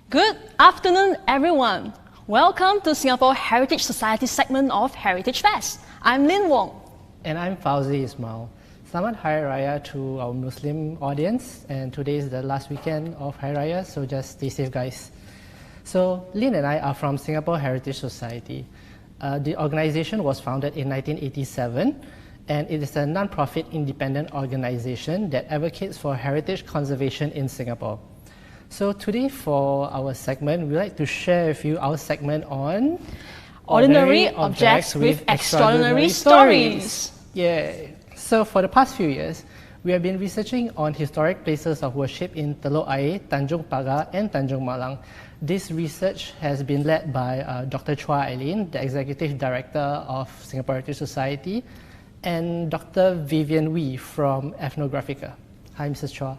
Good afternoon, everyone. Welcome to Singapore Heritage Society segment of Heritage Fest. I'm Lin Wong. And I'm Fauzi Ismail. Selamat Hari Raya to our Muslim audience, and today is the last weekend of Hari Raya, so just stay safe, guys. So Lin and I are from Singapore Heritage Society. The organization was founded in 1987, and it is a non-profit independent organization that advocates for heritage conservation in Singapore. So today for our segment, we'd like to share with you our segment on Ordinary objects with extraordinary stories. Yeah. So for the past few years, we have been researching on historic places of worship in Teluk Ayer, Tanjung Pagar and Tanjung Malang. This research has been led by Dr. Chua Eileen, the Executive Director of Singapore Heritage Society, and Dr. Vivian Wee from Ethnographica. Hi, Mrs. Chua.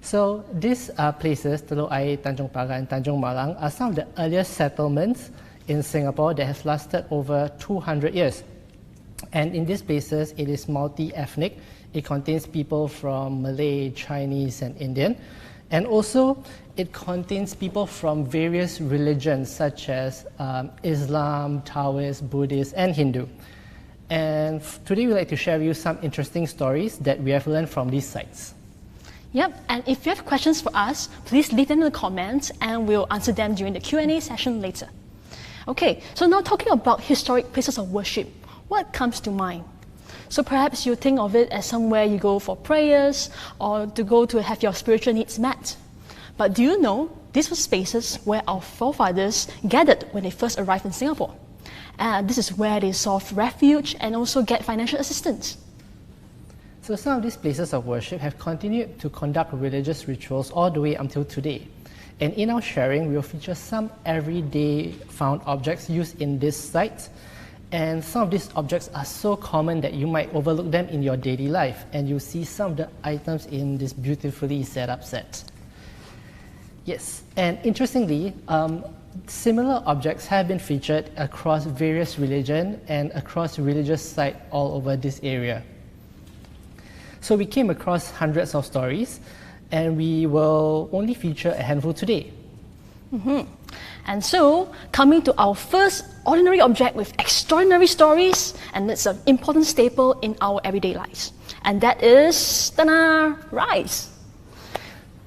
So these places, Teluk Ayer, Tanjung Pagar and Tanjung Malang, are some of the earliest settlements in Singapore that has lasted over 200 years. And in these places, it is multi-ethnic. It contains people from Malay, Chinese and Indian. And also, it contains people from various religions such as Islam, Taoist, Buddhist and Hindu. And today we'd like to share with you some interesting stories that we have learned from these sites. Yep, and if you have questions for us, please leave them in the comments and we'll answer them during the Q&A session later. Okay, so now talking about historic places of worship, what comes to mind? So perhaps you think of it as somewhere you go for prayers or to go to have your spiritual needs met. But do you know these were spaces where our forefathers gathered when they first arrived in Singapore? And this is where they sought refuge and also get financial assistance. So some of these places of worship have continued to conduct religious rituals all the way until today. And in our sharing, we will feature some everyday found objects used in these sites. And some of these objects are so common that you might overlook them in your daily life. And you'll see some of the items in this beautifully set up set. Yes, and interestingly, similar objects have been featured across various religions and across religious sites all over this area. So we came across hundreds of stories, and we will only feature a handful today. And so, coming to our first ordinary object with extraordinary stories, and it's an important staple in our everyday lives. And that is, ta-da, rice.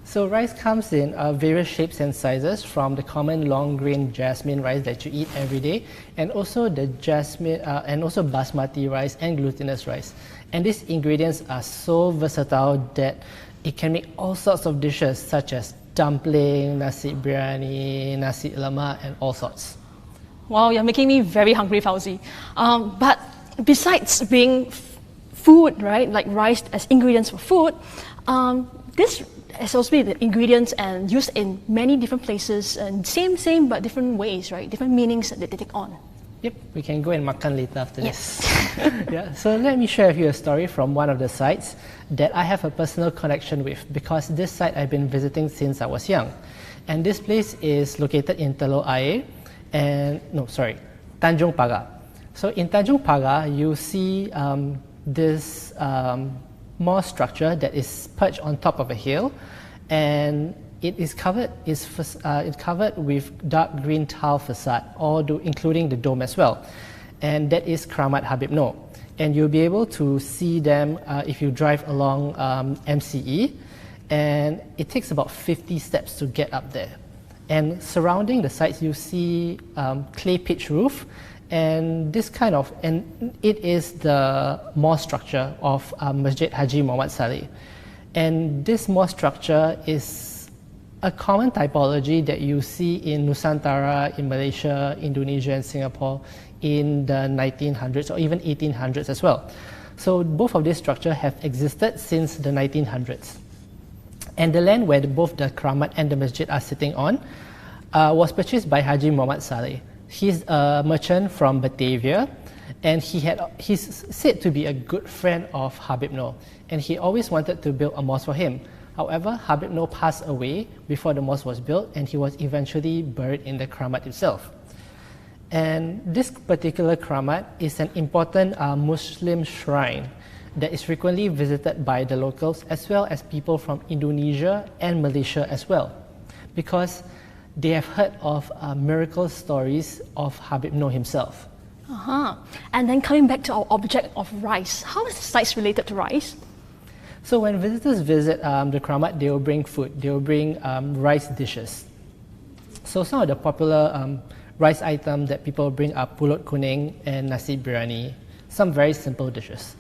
So rice comes in various shapes and sizes, from the common long-grain jasmine rice that you eat every day, and also the jasmine, and also basmati rice and glutinous rice. And these ingredients are so versatile that it can make all sorts of dishes, such as dumpling, nasi biryani, nasi lemak, and all sorts. Wow, you're making me very hungry, Fauzi. But besides being food, right, like rice as ingredients for food, this is also the ingredients and used in many different places, and same but different ways, right? Different meanings that they take on. Yep, we can go and makan later after Yes. this. Yeah, so let me share with you a story from one of the sites that I have a personal connection with, because this site I've been visiting since I was young. And this place is located in Teluk Ayer, Tanjung Pagar. So in Tanjung Pagar, you see this mosque structure that is perched on top of a hill, and it is covered with dark green tile facade, including the dome as well. And that is Kramat Habib Noor. And you'll be able to see them if you drive along MCE. And it takes about 50 steps to get up there. And surrounding the sites, you see clay pitch roof. And it is the mosque structure of Masjid Haji Muhammad Saleh. And this mosque structure is a common typology that you see in Nusantara, in Malaysia, Indonesia and Singapore in the 1900s or even 1800s as well. So both of these structures have existed since the 1900s. And the land where both the Kramat and the Masjid are sitting on was purchased by Haji Muhammad Saleh. He's a merchant from Batavia, and he's said to be a good friend of Habib Noor, and he always wanted to build a mosque for him. However, Habib Noor passed away before the mosque was built, and he was eventually buried in the Kramat itself. And this particular Kramat is an important Muslim shrine that is frequently visited by the locals as well as people from Indonesia and Malaysia as well. Because they have heard of miracle stories of Habib Noor himself. And then coming back to our object of rice, how is the sites related to rice? So when visitors visit the Keramat, they will bring food. They will bring rice dishes. So some of the popular rice items that people bring are pulut kuning and nasi biryani, some very simple dishes.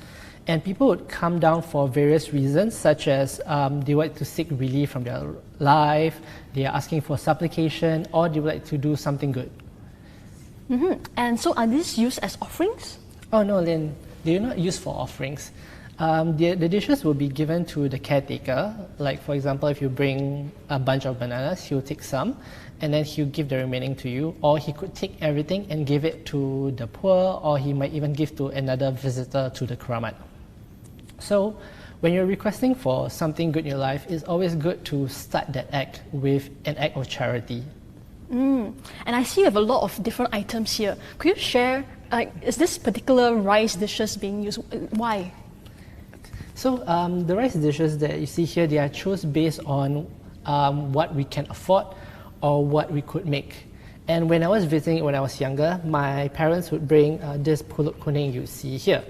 And people would come down for various reasons, such as they would like to seek relief from their life, they are asking for supplication, or they would like to do something good. And so are these used as offerings? Oh no, Lynn, they are not used for offerings. The dishes will be given to the caretaker. Like for example, if you bring a bunch of bananas, he'll take some and then he'll give the remaining to you, or he could take everything and give it to the poor, or he might even give to another visitor to the Keramat. So when you're requesting for something good in your life, it's always good to start that act with an act of charity. And I see you have a lot of different items here. Could you share, is this particular rice dishes being used? Why? So the rice dishes that you see here, they are chosen based on what we can afford or what we could make. And when I was visiting when I was younger, my parents would bring this pulut kuning you see here,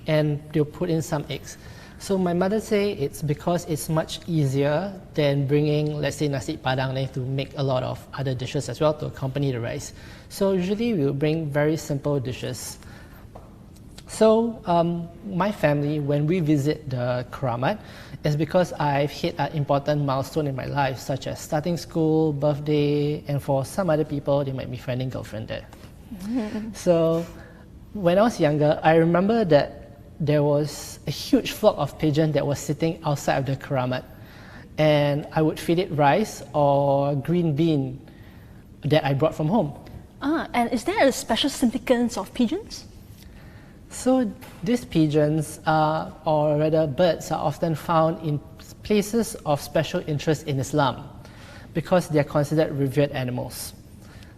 and they'll put in some eggs. So my mother say it's because it's much easier than bringing, let's say, nasi padang to make a lot of other dishes as well to accompany the rice. So usually we'll bring very simple dishes. So my family, when we visit the Keramat, is because I've hit an important milestone in my life, such as starting school, birthday, and for some other people, they might be finding girlfriend there. So when I was younger, I remember that there was a huge flock of pigeon that was sitting outside of the Keramat, and I would feed it rice or green bean that I brought from home. And is there a special significance of pigeons? So these pigeons, or rather birds, are often found in places of special interest in Islam because they are considered revered animals.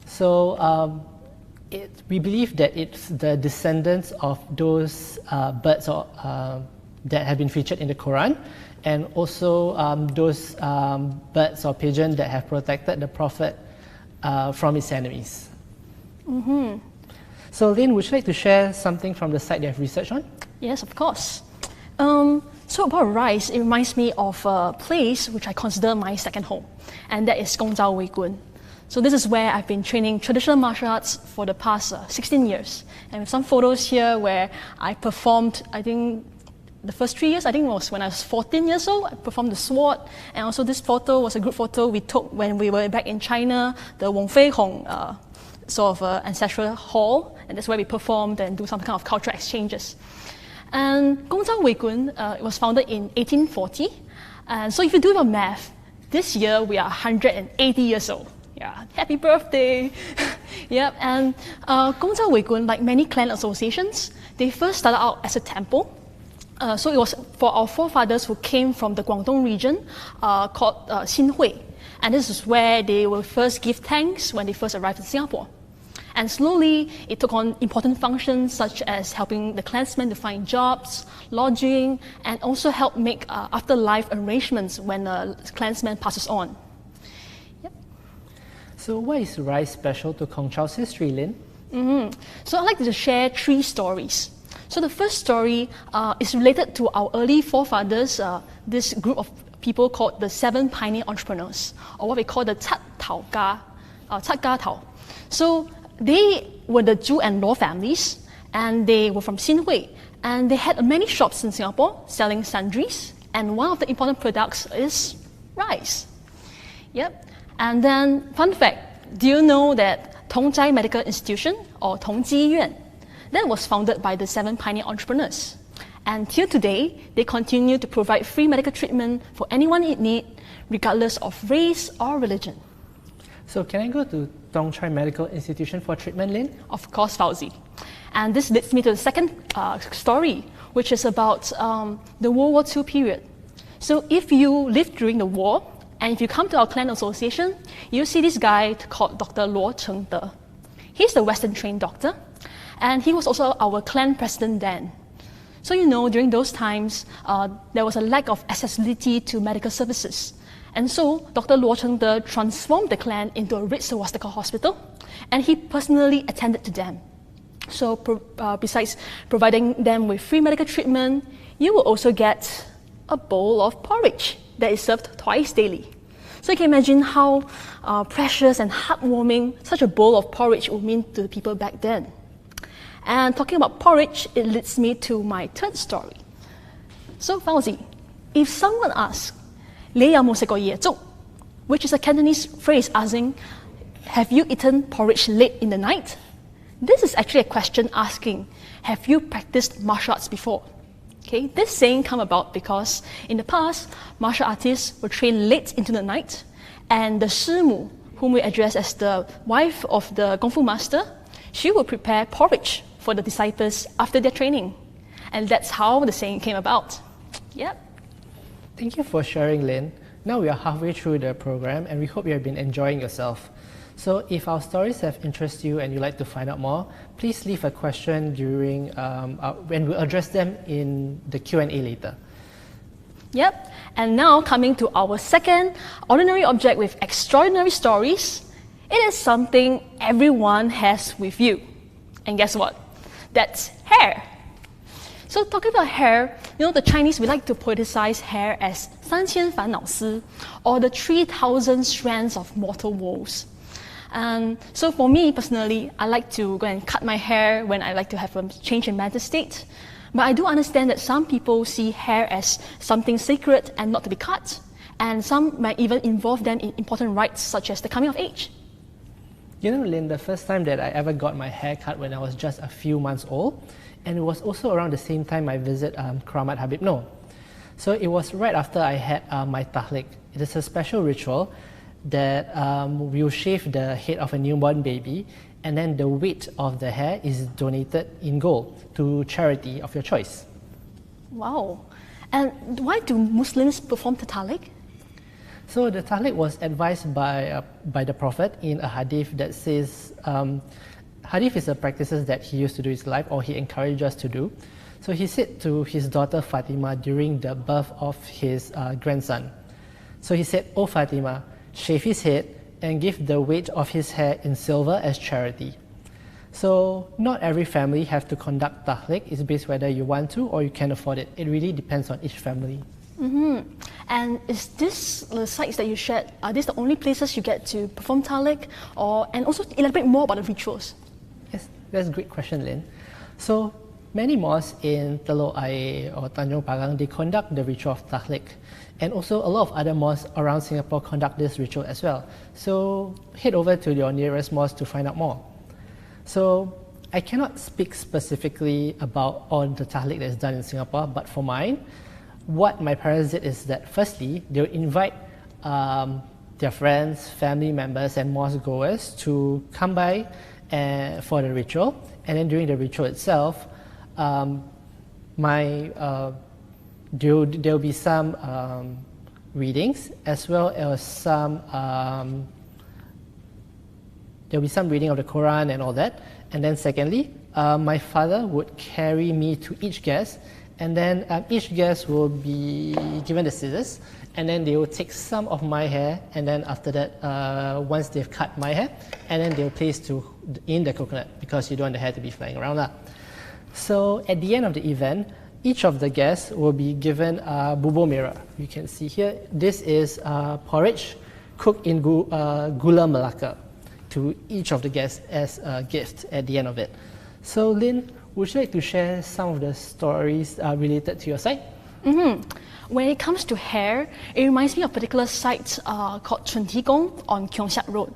So we believe that it's the descendants of those birds that have been featured in the Quran, and also those birds or pigeons that have protected the Prophet from his enemies. So Lynn, would you like to share something from the site that you have researched on? Yes, of course. So about rice, it reminds me of a place which I consider my second home, and that is Gong Zhao Wei Gun. So this is where I've been training traditional martial arts for the past 16 years. And with some photos here where I performed, I think the first 3 years, I think it was when I was 14 years old, I performed the sword. And also this photo was a group photo we took when we were back in China, the Wong Fei Hong sort of ancestral hall. And that's where we performed and do some kind of cultural exchanges. And Gong Zhao Wei Gun, it was founded in 1840. And so if you do your math, this year we are 180 years old. Yeah, happy birthday! Yep, and Gong Zhao Wei Gun, like many clan associations, they first started out as a temple. So it was for our forefathers who came from the Guangdong region called Xinhui. And this is where they will first give thanks when they first arrived in Singapore. And slowly, it took on important functions such as helping the clansmen to find jobs, lodging, and also help make afterlife arrangements when a clansman passes on. So why is rice special to Kong Chao's history, Lynn? So I'd like to share 3 stories. So the first story is related to our early forefathers, this group of people called the 7 Piney entrepreneurs, or what we call the Cat Ga Tao. So they were the Zhu and Luo families, and they were from Xinhui, and they had many shops in Singapore selling sundries, and one of the important products is rice. Yep. And then, fun fact, do you know that Tongzhai Medical Institution, or Tongji Yuan, that was founded by the 7 Piney entrepreneurs. And till today, they continue to provide free medical treatment for anyone in need, regardless of race or religion. So can I go to Tongzhai Medical Institution for treatment, Lynn? Of course, Fauzi. And this leads me to the second story, which is about the World War II period. So if you lived during the war, and if you come to our clan association, you'll see this guy called Dr. Luo Chengde. He's the Western trained doctor, and he was also our clan president then. So you know, during those times, there was a lack of accessibility to medical services. And so Dr. Luo Chengde transformed the clan into a red swastika hospital, and he personally attended to them. So besides providing them with free medical treatment, you will also get a bowl of porridge that is served twice daily. So you can imagine how precious and heartwarming such a bowl of porridge would mean to the people back then. And talking about porridge, it leads me to my third story. So Fauzi, if someone asks, 你有冇食過椰粥? Which is a Cantonese phrase asking, have you eaten porridge late in the night? This is actually a question asking, have you practiced martial arts before? Okay, this saying came about because in the past, martial artists were trained late into the night, and the Shimu, whom we address as the wife of the Kung Fu master, she would prepare porridge for the disciples after their training. And that's how the saying came about. Yep. Thank you for sharing, Lynn. Now we are halfway through the program and we hope you have been enjoying yourself. So if our stories have interested you and you'd like to find out more, please leave a question during when we address them in the Q&A later. Yep. And now coming to our second ordinary object with extraordinary stories, it is something everyone has with you. And guess what? That's hair. So talking about hair, the Chinese, we like to poeticize hair as 3000烦恼丝, or the 3000 strands of mortal woes. And so for me personally, I like to go and cut my hair when I like to have a change in mental state. But I do understand that some people see hair as something sacred and not to be cut. And some might even involve them in important rites such as the coming of age. You know, Lynn, the first time that I ever got my hair cut when I was just a few months old, and it was also around the same time I visit Keramat Habib Noor. So it was right after I had my Talaq. It is a special ritual that we will shave the head of a newborn baby, and then the weight of the hair is donated in gold to charity of your choice. Wow. And why do Muslims perform the Talaq? So the Talaq was advised by the Prophet in a hadith that says, hadith is a practices that he used to do in his life, or he encouraged us to do. So he said to his daughter Fatima during the birth of his grandson. So he said, "O Fatima, shave his head and give the weight of his hair in silver as charity." So not every family have to conduct Talaq. It's based whether you want to or you can afford it. It really depends on each family. Mm-hmm. And is this the sites that you shared? Are these the only places you get to perform Talaq? And also elaborate more about the rituals? Yes, that's a great question, Lynn. So many mosques in Teluk Air or Tanjung Pagang, they conduct the ritual of Talaq. And also a lot of other mosques around Singapore conduct this ritual as well. So head over to your nearest mosque to find out more. So I cannot speak specifically about all the Talaq that is done in Singapore, but for mine, what my parents did is that firstly, they would invite their friends, family members and mosque goers to come by for the ritual. And then during the ritual itself, there will be some readings as well as some there will be some reading of the Quran and all that. And then secondly, my father would carry me to each guest, and then each guest will be given the scissors, and then they will take some of my hair, and then after that, once they've cut my hair, and then they'll place in the coconut, because you don't want the hair to be flying around. So at the end of the event, each of the guests will be given a bubur merah. You can see here, this is porridge cooked in gula melaka to each of the guests as a gift at the end of it. So Lynn, would you like to share some of the stories related to your site? Mm-hmm. When it comes to hair, it reminds me of a particular site called Chun Ti Gong on Keong Saik Road.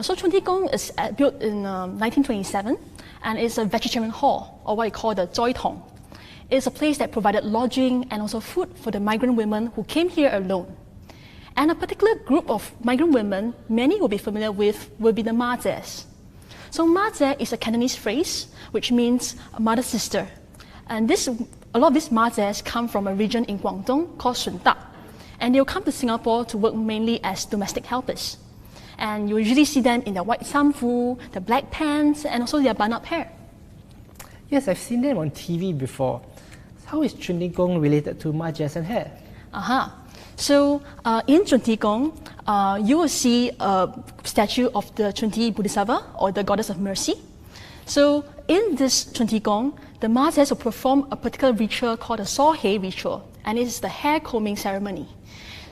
So Chun Ti Gong is built in 1927, and it's a vegetarian hall, or what we call the Choi Tong. It's a place that provided lodging and also food for the migrant women who came here alone. And a particular group of migrant women many will be familiar with will be the Ma Zes. So Ma Zeh is a Cantonese phrase which means mother sister. And a lot of these Ma Zes come from a region in Guangdong called Sun Ta. And they'll come to Singapore to work mainly as domestic helpers. And you usually see them in their white samfu, the black pants, and also their bun-up hair. Yes, I've seen them on TV before. How is Chun Ti Gong related to Ma Zes and hair? Uh-huh. So in Chuntikong, you will see a statue of the Chunti Bodhisattva, or the goddess of mercy. So in this Chuntikong, the Mazes will perform a particular ritual called the Saw Hay ritual, and it is the hair combing ceremony.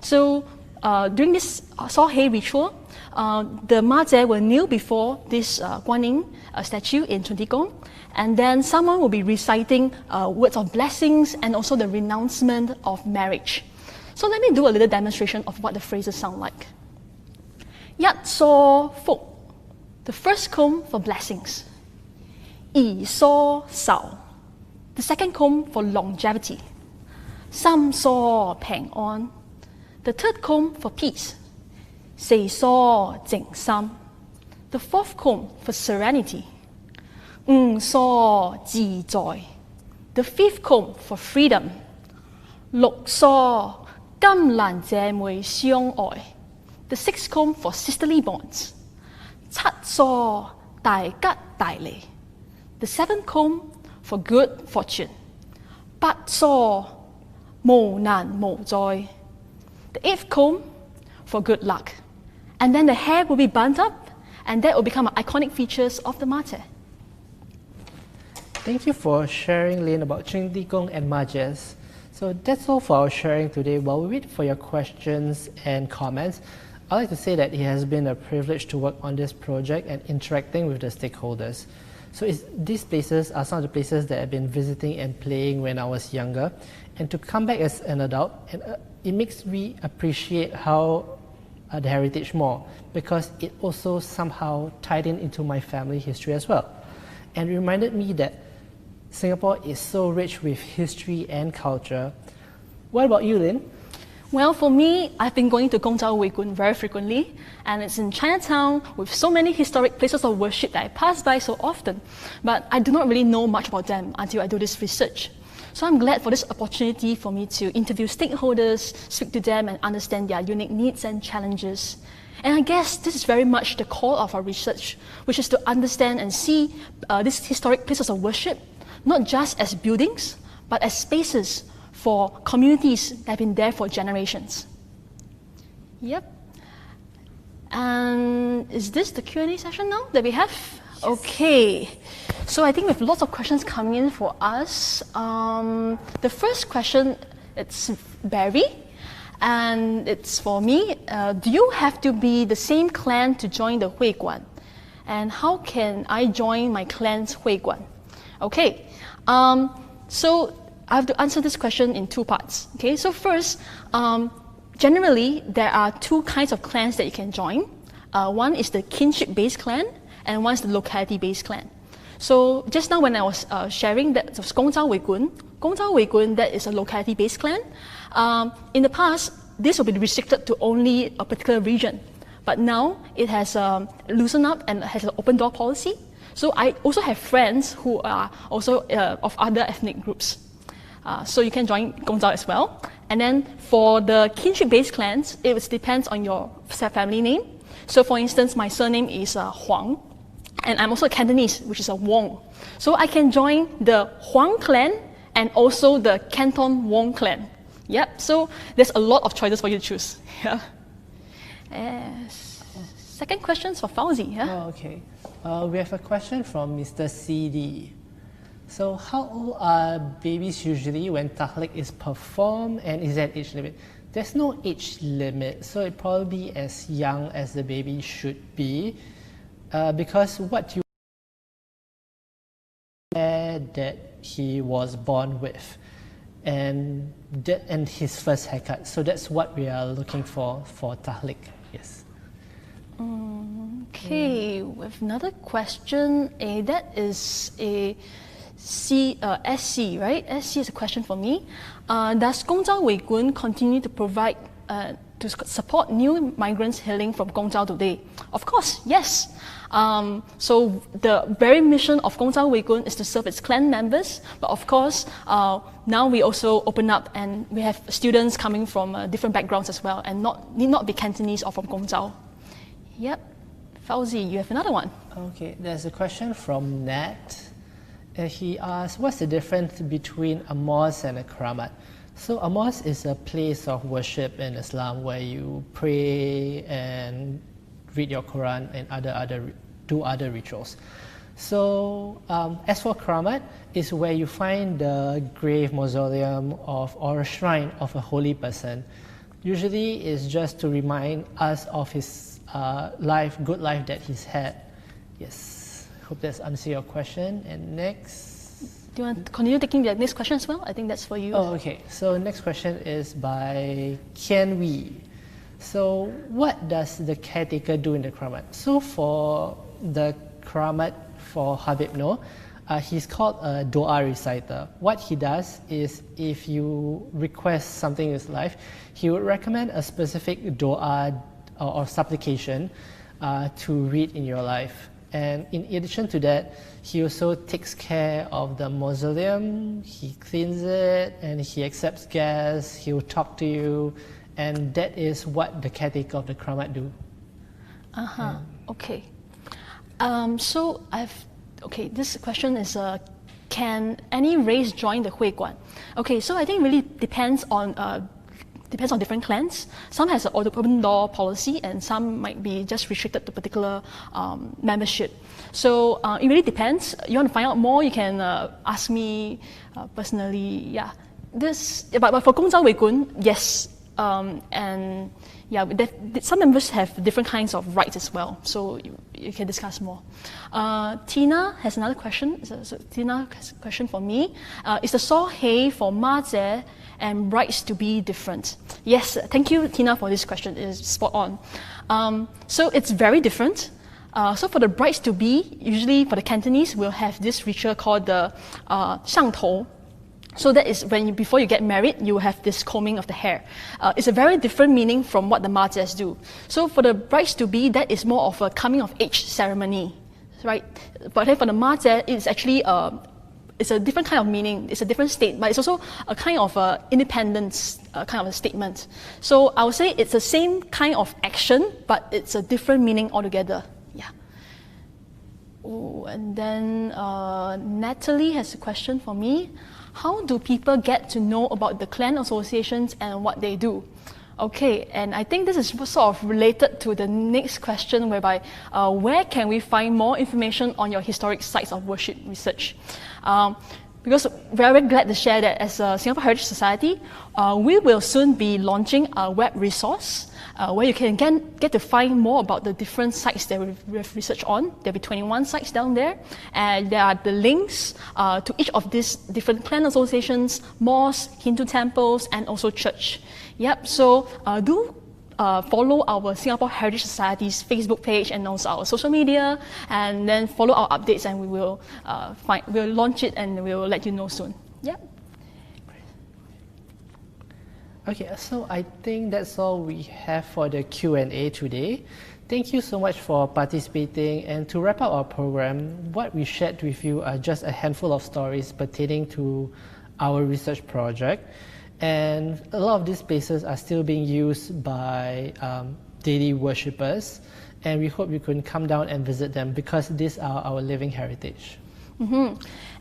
So during this Saw Hay ritual, the Maze will kneel before this Guan Yin statue in Chuntikong, and then someone will be reciting words of blessings and also the renouncement of marriage. So let me do a little demonstration of what the phrases sound like. Yat so fuk, the first comb for blessings. Yi so sao, the second comb for longevity. Sam so peng on, the third comb for peace. Sei so jing sam, the fourth comb for serenity. So ji joy, the fifth comb for freedom. Luk so gam lan jie mui xiong oi, the sixth comb for sisterly bonds. Chat so dai gat dai lei, the seventh comb for good fortune. Bat so mo nan mo joy, the eighth comb for good luck. And then the hair will be bunned up, and that will become iconic features of the mate. Thank you for sharing, Lynn, about Chuntikong and Majes. So that's all for our sharing today. While we wait for your questions and comments, I'd like to say that it has been a privilege to work on this project and interacting with the stakeholders. So these places are some of the places that I've been visiting and playing when I was younger. And to come back as an adult, it makes me appreciate the heritage more, because it also somehow tied into my family history as well. And reminded me that Singapore is so rich with history and culture. What about you, Lynn? Well, for me, I've been going to Gongzhou Weigun very frequently, and it's in Chinatown with so many historic places of worship that I pass by so often, but I do not really know much about them until I do this research. So I'm glad for this opportunity for me to interview stakeholders, speak to them and understand their unique needs and challenges. And I guess this is very much the core of our research, which is to understand and see these historic places of worship, not just as buildings, but as spaces for communities that have been there for generations. Yep. And is this the Q&A session now that we have? Yes. Okay. So I think we have lots of questions coming in for us. The first question, it's Barry, and it's for me. Do you have to be the same clan to join the Hui Guan? And how can I join my clan's Hui Guan? Okay. So I have to answer this question in two parts. Okay, so first, generally, there are two kinds of clans that you can join. One is the kinship-based clan, and one is the locality-based clan. So just now when I was sharing that was Gongzhou Weigun, that is a locality-based clan. In the past, this will be restricted to only a particular region. But now it has loosened up and has an open door policy. So I also have friends who are also of other ethnic groups. So you can join Gongzhou as well. And then for the kinship-based clans, it depends on your family name. So for instance, my surname is Huang, and I'm also a Cantonese, which is a Wong. So I can join the Huang clan and also the Canton Wong clan. Yep, so there's a lot of choices for you to choose. Yeah. Second question is for Fauzi. Yeah? Oh, okay. We have a question from Mr. CD. So how old are babies usually when Talaq is performed, and is there an age limit? There's no age limit, so it probably be as young as the baby should be, because what you that he was born with, and his first haircut. So that's what we are looking for Talaq. Yes. Okay, we have another question. That is a SC, right? SC is a question for me. Does Gongzhou Weigun continue to provide to support new migrants hailing from Gongzhou today? Of course, yes. So the very mission of Gongzhou Weigun is to serve its clan members, but of course, now we also open up and we have students coming from different backgrounds as well, and need not be Cantonese or from Gongzhou. Yep. Fauzi, you have another one. Okay, there's a question from Nat. He asks, what's the difference between a mosque and a keramat? So a mosque is a place of worship in Islam where you pray and read your Quran and do other rituals. So as for Keramat, is where you find the grave mausoleum or a shrine of a holy person. Usually it's just to remind us of his good life that he's had. Yes, hope that's answered your question. And next. Do you want to continue taking the next question as well? I think that's for you. Oh, okay. So next question is by Kian Wee. So what does the caretaker do in the Keramat? So for the Keramat for Habib Noor, he's called a dua reciter. What he does is if you request something in his life, he would recommend a specific dua or supplication to read in your life. And in addition to that, he also takes care of the mausoleum, he cleans it, and he accepts guests, he will talk to you, and that is what the caretaker of the Keramat do. Okay. This question is, can any race join the Hui Guan? Okay, so I think it really depends on different clans. Some has an open door policy and some might be just restricted to particular membership. So it really depends. You want to find out more, you can ask me personally. Yeah, but for Gongzhao Wei Gun, yes. And yeah, some members have different kinds of rights as well, so you can discuss more. Tina has another question. So Tina has a question for me. Is the saw hay for Ma Zhe and brides to be different? Yes, thank you, Tina, for this question. It is spot on. So it's very different. So for the brides to be, usually for the Cantonese, we'll have this ritual called the 上头. So that is before you get married, you have this combing of the hair. It's a very different meaning from what the Mazes do. So for the brides to be, that is more of a coming of age ceremony, right? But then for the Mazes, it's actually it's a different kind of meaning. It's a different state, but it's also a kind of independence kind of a statement. So I would say it's the same kind of action, but it's a different meaning altogether. Yeah. Oh, and then Natalie has a question for me. How do people get to know about the clan associations and what they do? Okay, and I think this is sort of related to the next question, whereby where can we find more information on your historic sites of worship research? Because we're very glad to share that as a Singapore Heritage Society, we will soon be launching a web resource where you can get to find more about the different sites that we've researched on. There'll be 21 sites down there, and there are the links to each of these different clan associations, mosques, Hindu temples, and also church. Yep, so do follow our Singapore Heritage Society's Facebook page and also our social media, and then follow our updates, and we'll launch it and we'll let you know soon. Yep. Okay, so I think that's all we have for the Q&A today. Thank you so much for participating, and to wrap up our program, what we shared with you are just a handful of stories pertaining to our research project, and a lot of these places are still being used by daily worshippers, and we hope you can come down and visit them because these are our living heritage. Mm-hmm.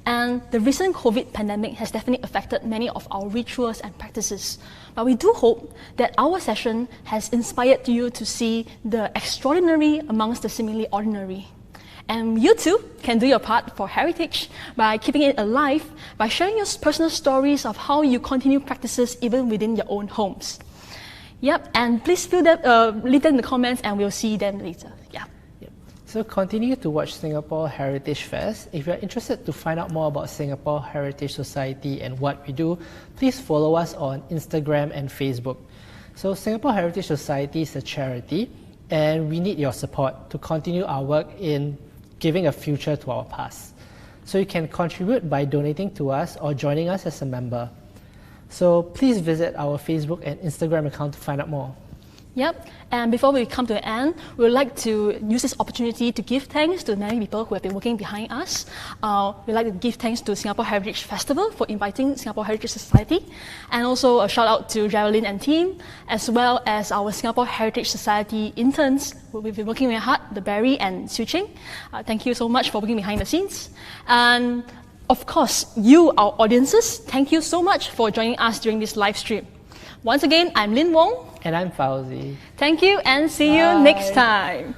And the recent COVID pandemic has definitely affected many of our rituals and practices. But we do hope that our session has inspired you to see the extraordinary amongst the seemingly ordinary. And you too can do your part for heritage by keeping it alive, by sharing your personal stories of how you continue practices even within your own homes. Yep, and please leave them in the comments and we'll see them later. Yeah. So continue to watch Singapore Heritage Fest. If you're interested to find out more about Singapore Heritage Society and what we do, please follow us on Instagram and Facebook. So Singapore Heritage Society is a charity, and we need your support to continue our work in giving a future to our past. So you can contribute by donating to us or joining us as a member. So please visit our Facebook and Instagram account to find out more. Yep, and before we come to an end, we would like to use this opportunity to give thanks to the many people who have been working behind us. We'd like to give thanks to Singapore Heritage Festival for inviting Singapore Heritage Society, and also a shout out to Geraldine and team, as well as our Singapore Heritage Society interns who have been working very hard, the Barry and Su Ching. Thank you so much for working behind the scenes. And of course, you, our audiences, thank you so much for joining us during this live stream. Once again, I'm Lin Wong. And I'm Fauzi. Thank you and see you next time.